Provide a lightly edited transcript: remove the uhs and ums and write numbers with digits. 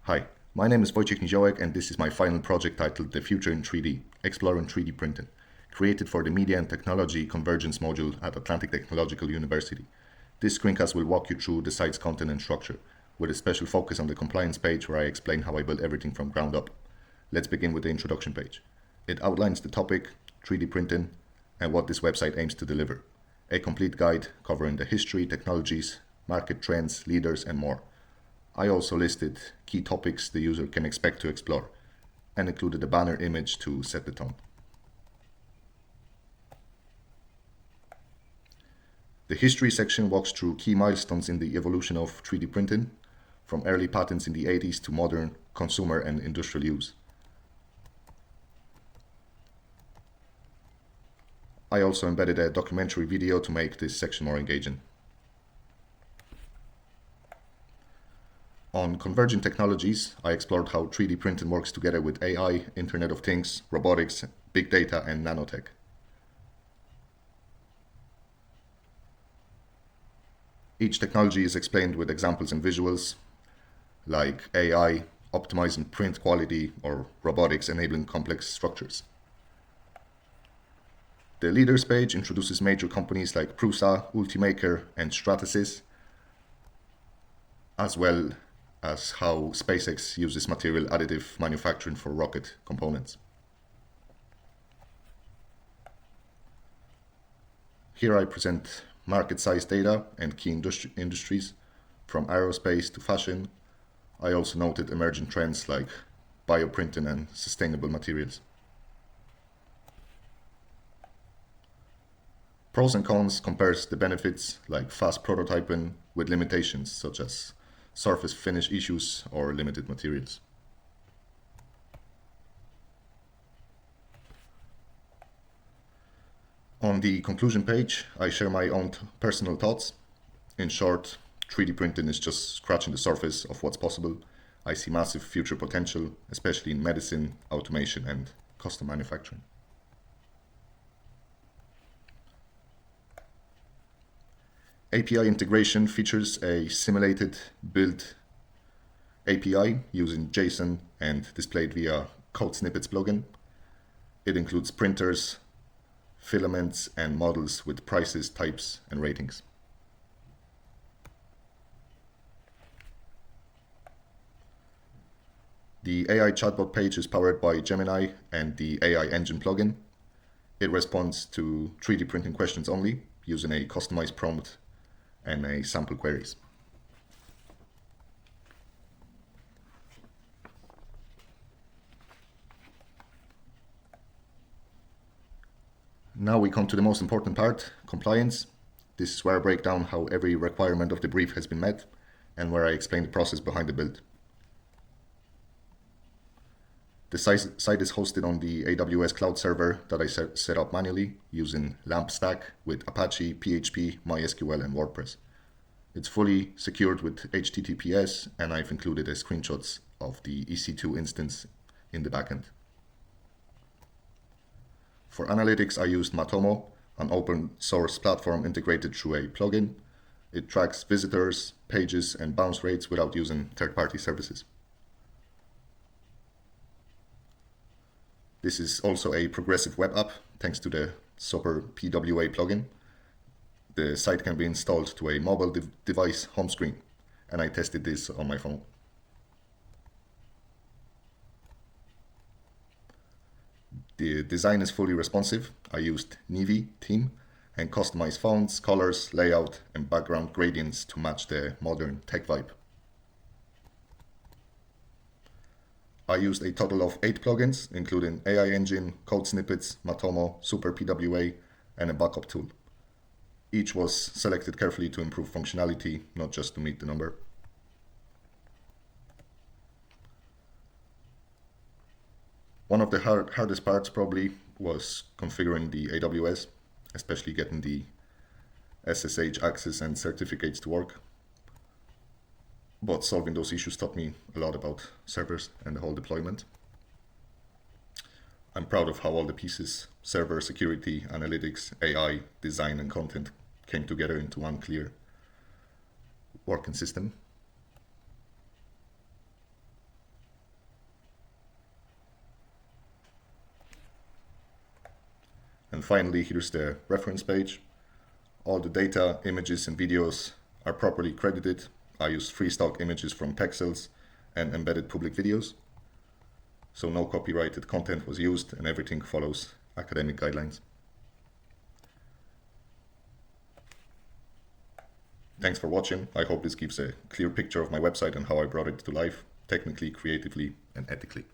Hi, my name is Wojciech Niziołek and this is my final project titled The Future in 3D, Exploring 3D Printing, created for the Media and Technology Convergence module at Atlantic Technological University. This screencast will walk you through the site's content and structure, with a special focus on the compliance page where I explain how I built everything from ground up. Let's begin with the introduction page. It outlines the topic, 3D printing, and what this website aims to deliver. A complete guide covering the history, technologies, market trends, leaders, and more. I also listed key topics the user can expect to explore, and included a banner image to set the tone. The history section walks through key milestones in the evolution of 3D printing, from early patents in the 80s to modern consumer and industrial use. I also embedded a documentary video to make this section more engaging. On convergent technologies, I explored how 3D printing works together with AI, Internet of Things, robotics, big data, and nanotech. Each technology is explained with examples and visuals, like AI optimizing print quality or robotics enabling complex structures. The leaders page introduces major companies like Prusa, Ultimaker, and Stratasys, as well as how SpaceX uses material additive manufacturing for rocket components. Here I present market size data and key industries, from aerospace to fashion. I also noted emerging trends like bioprinting and sustainable materials. Pros and cons compares the benefits like fast prototyping with limitations such as surface finish issues or limited materials. On the conclusion page, I share my own personal thoughts. In short, 3D printing is just scratching the surface of what's possible. I see massive future potential, especially in medicine, automation, and custom manufacturing. API integration features a simulated build API using JSON and displayed via Code Snippets plugin. It includes printers, filaments, and models with prices, types, and ratings. The AI chatbot page is powered by Gemini and the AI Engine plugin. It responds to 3D printing questions only, using a customized prompt and a sample queries. Now we come to the most important part, compliance. This is where I break down how every requirement of the brief has been met and where I explain the process behind the build. The site is hosted on the AWS cloud server that I set up manually using LAMP stack with Apache, PHP, MySQL, and WordPress. It's fully secured with HTTPS, and I've included screenshots of the EC2 instance in the backend. For analytics, I used Matomo, an open source platform integrated through a plugin. It tracks visitors, pages, and bounce rates without using third-party services. This is also a progressive web app thanks to the Super PWA plugin. The site can be installed to a mobile device home screen, and I tested this on my phone. The design is fully responsive. I used Nivi theme and customized fonts, colors, layout, and background gradients to match the modern tech vibe. I used a total of 8 plugins, including AI Engine, Code Snippets, Matomo, Super PWA, and a backup tool. Each was selected carefully to improve functionality, not just to meet the number. One of the hardest parts probably was configuring the AWS, especially getting the SSH access and certificates to work. But solving those issues taught me a lot about servers and the whole deployment. I'm proud of how all the pieces, server, security, analytics, AI, design, and content came together into one clear working system. And finally, here's the reference page. All the data, images, and videos are properly credited. I used free stock images from Pexels and embedded public videos. So no copyrighted content was used, and everything follows academic guidelines. Thanks for watching. I hope this gives a clear picture of my website and how I brought it to life, technically, creatively, and ethically.